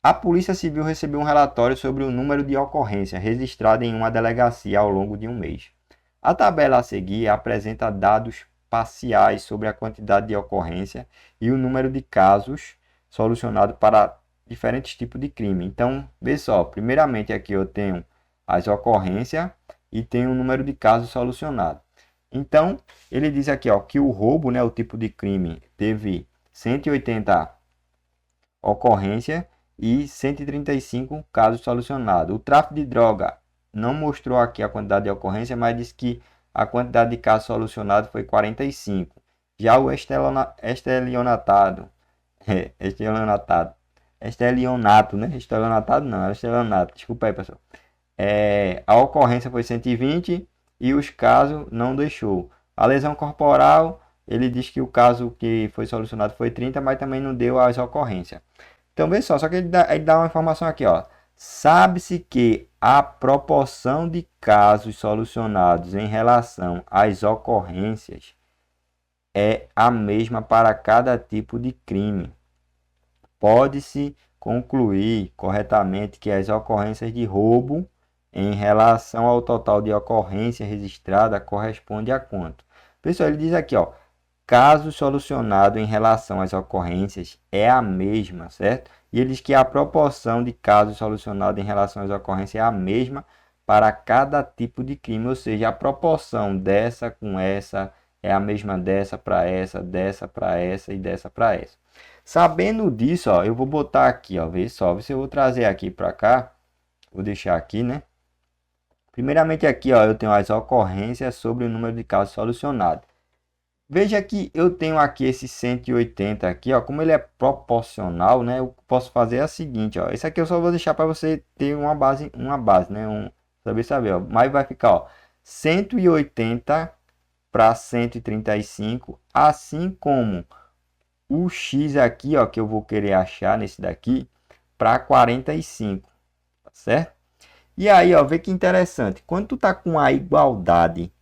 A Polícia Civil recebeu um relatório sobre o número de ocorrências registradas em uma delegacia ao longo de um mês. A tabela a seguir apresenta dados parciais sobre a quantidade de ocorrência e o número de casos solucionados para diferentes tipos de crime. Então, vê só, primeiramente aqui eu tenho as ocorrências e tenho o número de casos solucionados. Então, ele diz aqui ó, que o roubo, né, o tipo de crime, teve 180 ocorrências e 135 casos solucionados. O tráfico de droga não mostrou aqui a quantidade de ocorrência, mas diz que a quantidade de casos solucionados foi 45. Já o estelionatado, estelionato, né? Estelionatado não, era estelionato, desculpa aí, pessoal. A ocorrência foi 120 e os casos não deixou. A lesão corporal, ele diz que o caso que foi solucionado foi 30, mas também não deu as ocorrências. Então, vê só que ele dá uma informação aqui, ó. Sabe-se que a proporção de casos solucionados em relação às ocorrências é a mesma para cada tipo de crime. Pode-se concluir corretamente que as ocorrências de roubo em relação ao total de ocorrências registrada corresponde a quanto? Pessoal, ele diz aqui, ó, caso solucionado em relação às ocorrências é a mesma, certo? E ele diz que a proporção de casos solucionados em relação às ocorrências é a mesma para cada tipo de crime, ou seja, a proporção dessa com essa é a mesma dessa para essa e dessa para essa. Sabendo disso, ó, eu vou botar aqui, ó, vê só, se eu vou trazer aqui para cá, vou deixar aqui, né? Primeiramente aqui, ó, eu tenho as ocorrências sobre o número de casos solucionados. Veja que eu tenho aqui esse 180 aqui, ó, como ele é proporcional, né? Eu posso fazer a seguinte, ó. Esse aqui eu só vou deixar para você ter uma base, né? Saber, ó. Mas vai ficar, ó, 180 para 135, assim como o x aqui, ó, que eu vou querer achar nesse daqui para 45, tá certo? E aí, ó, vê que interessante. Quando tu tá com uma igualdade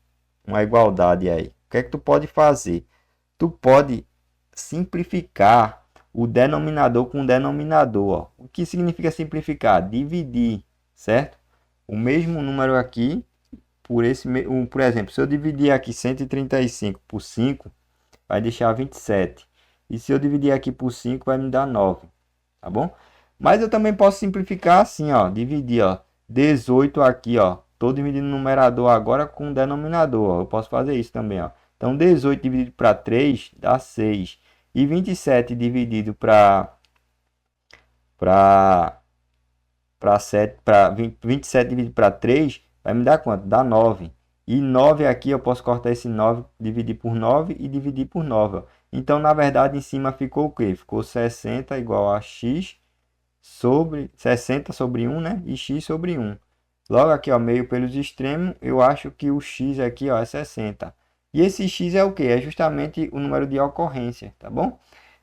aí, o que é que tu pode fazer? Tu pode simplificar o denominador com o denominador, ó. O que significa simplificar? Dividir, certo? O mesmo número aqui por por exemplo, se eu dividir aqui 135 por 5, vai deixar 27. E se eu dividir aqui por 5, vai me dar 9, tá bom? Mas eu também posso simplificar assim, ó, dividir, ó, 18 aqui, ó. Tô dividindo o numerador agora com o denominador, ó. Eu posso fazer isso também, ó. Então 18 dividido para 3 dá 6. E 27 dividido para 7, para 27 dividido para 3 vai me dar quanto? Dá 9. E 9 aqui eu posso cortar esse 9, dividir por 9 e dividir por 9. Ó. Então, na verdade, em cima ficou o quê? Ficou 60 igual a x sobre 60 sobre 1, né? E x sobre 1. Logo aqui, ó, meio pelos extremos, eu acho que o x aqui, ó, é 60. E esse x é o quê? É justamente o número de ocorrência, tá bom?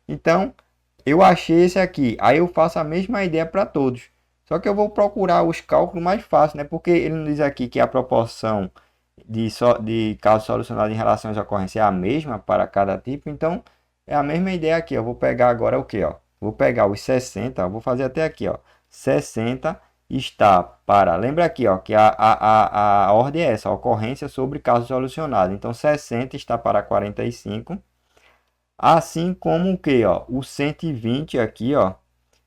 Então, eu achei esse aqui. Aí eu faço a mesma ideia para todos. Só que eu vou procurar os cálculos mais fáceis, né? Porque ele não diz aqui que a proporção de casos solucionados em relação às ocorrências é a mesma para cada tipo. Então, é a mesma ideia aqui. Eu vou pegar agora o que, ó? Vou pegar os 60, vou fazer até aqui, ó. 60 está para... Lembra aqui, ó, que a ordem é essa, a ocorrência sobre casos solucionados. Então, 60 está para 45. Assim como o que, ó, o 120 aqui, ó,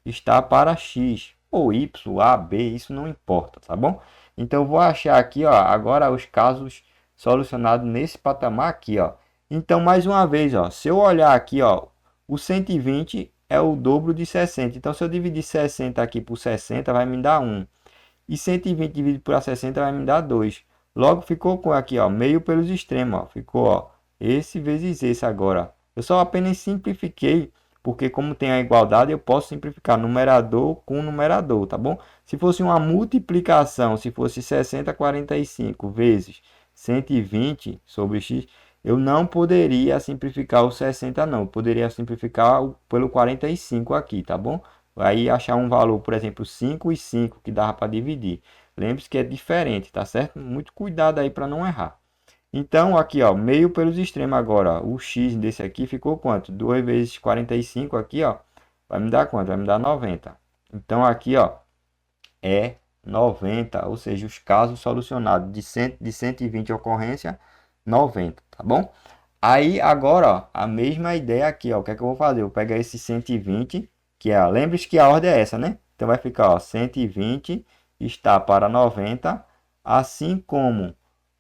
está para x ou y, a, b, isso não importa, tá bom? Então eu vou achar aqui, ó, agora os casos solucionados nesse patamar aqui, ó. Então mais uma vez, ó, se eu olhar aqui, ó, o 120 é o dobro de 60. Então se eu dividir 60 aqui por 60 vai me dar 1. E 120 dividido por 60 vai me dar 2. Logo ficou com aqui, ó, meio pelos extremos, ó. Ficou, ó, esse vezes esse agora. Eu só apenas simplifiquei, porque como tem a igualdade, eu posso simplificar numerador com numerador, tá bom? Se fosse uma multiplicação, se fosse 60/45 vezes 120 sobre x, eu não poderia simplificar o 60 não. Eu poderia simplificar pelo 45 aqui, tá bom? Aí achar um valor, por exemplo, 5 e 5 que dava para dividir. Lembre-se que é diferente, tá certo? Muito cuidado aí para não errar. Então, aqui, ó, meio pelos extremos agora, ó, o x desse aqui ficou quanto? 2 vezes 45 aqui, ó, vai me dar quanto? Vai me dar 90. Então aqui, ó, é 90, ou seja, os casos solucionados de 120 ocorrência, 90, tá bom? Aí agora, ó, a mesma ideia aqui, ó, o que é que eu vou fazer? Eu vou pegar esse 120, que é, lembre-se que a ordem é essa, né? Então vai ficar, ó, 120 está para 90, assim como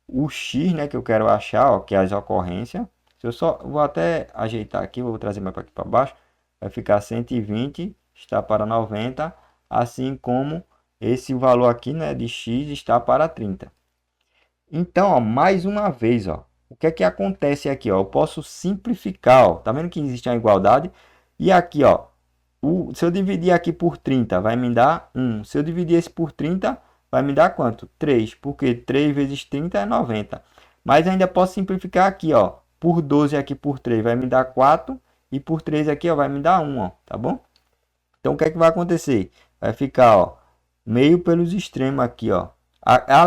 o x, né, que eu quero achar, ó, que é as ocorrências. Se eu só vou até ajeitar aqui, vou trazer mais para aqui para baixo, vai ficar 120 está para 90, assim como esse valor aqui, né, de x está para 30. Então, ó, mais uma vez, ó, o que é que acontece aqui, ó? Eu posso simplificar, ó, tá vendo que existe a igualdade? E aqui, ó, se eu dividir aqui por 30, vai me dar 1. Se eu dividir esse por 30, vai me dar quanto? 3, porque 3 vezes 30 é 90. Mas ainda posso simplificar aqui, ó, por 12 aqui por 3 vai me dar 4 e por 3 aqui, ó, vai me dar 1, ó, tá bom? Então, o que é que vai acontecer? Vai ficar, ó, meio pelos extremos aqui, ó.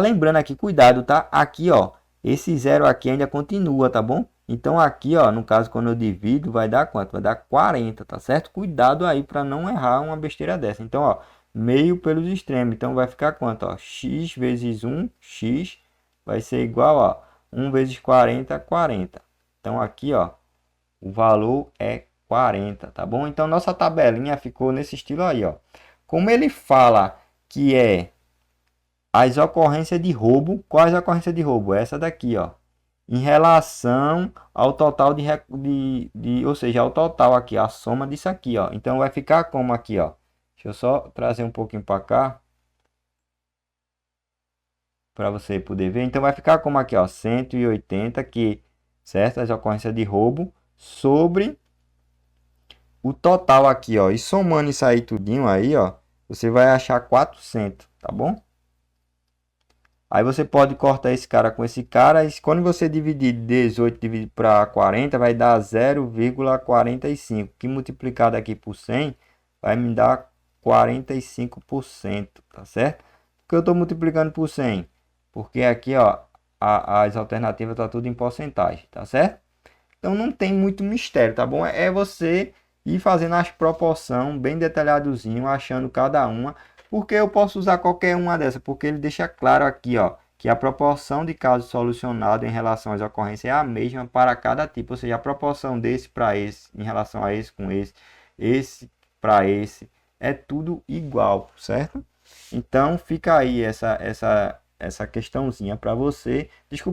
Lembrando aqui, cuidado, tá? Aqui, ó, esse zero aqui ainda continua, tá bom? Então, aqui, ó, no caso, quando eu divido, vai dar quanto? Vai dar 40, tá certo? Cuidado aí para não errar uma besteira dessa. Então, ó, meio pelos extremos. Então, vai ficar quanto, ó? X vezes 1, x, vai ser igual a 1 vezes 40, 40. Então, aqui, ó, o valor é 40, tá bom? Então nossa tabelinha ficou nesse estilo aí, ó. Como ele fala que é as ocorrências de roubo, quais ocorrências de roubo? Essa daqui, ó. Em relação ao total ou seja, ao total aqui, a soma disso aqui, ó. Então vai ficar como aqui, ó. Deixa eu só trazer um pouquinho para cá para você poder ver. Então vai ficar como aqui, ó, 180 que, certo? As ocorrências de roubo sobre o total aqui, ó, e somando isso aí tudinho aí, ó, você vai achar 400, tá bom? Aí você pode cortar esse cara com esse cara, e quando você dividir 18 dividido para 40, vai dar 0,45, que multiplicado aqui por 100, vai me dar 45%, tá certo? Por que eu estou multiplicando por 100? Porque aqui, ó, as alternativas tá tudo em porcentagem, tá certo? Então não tem muito mistério, tá bom? É você ir fazendo as proporções bem detalhadozinho, achando cada uma. Porque eu posso usar qualquer uma dessas, porque ele deixa claro aqui, ó, que a proporção de casos solucionados em relação às ocorrências é a mesma para cada tipo. Ou seja, a proporção desse para esse, em relação a esse com esse para esse, é tudo igual, certo? Então fica aí essa questãozinha para você. Desculpa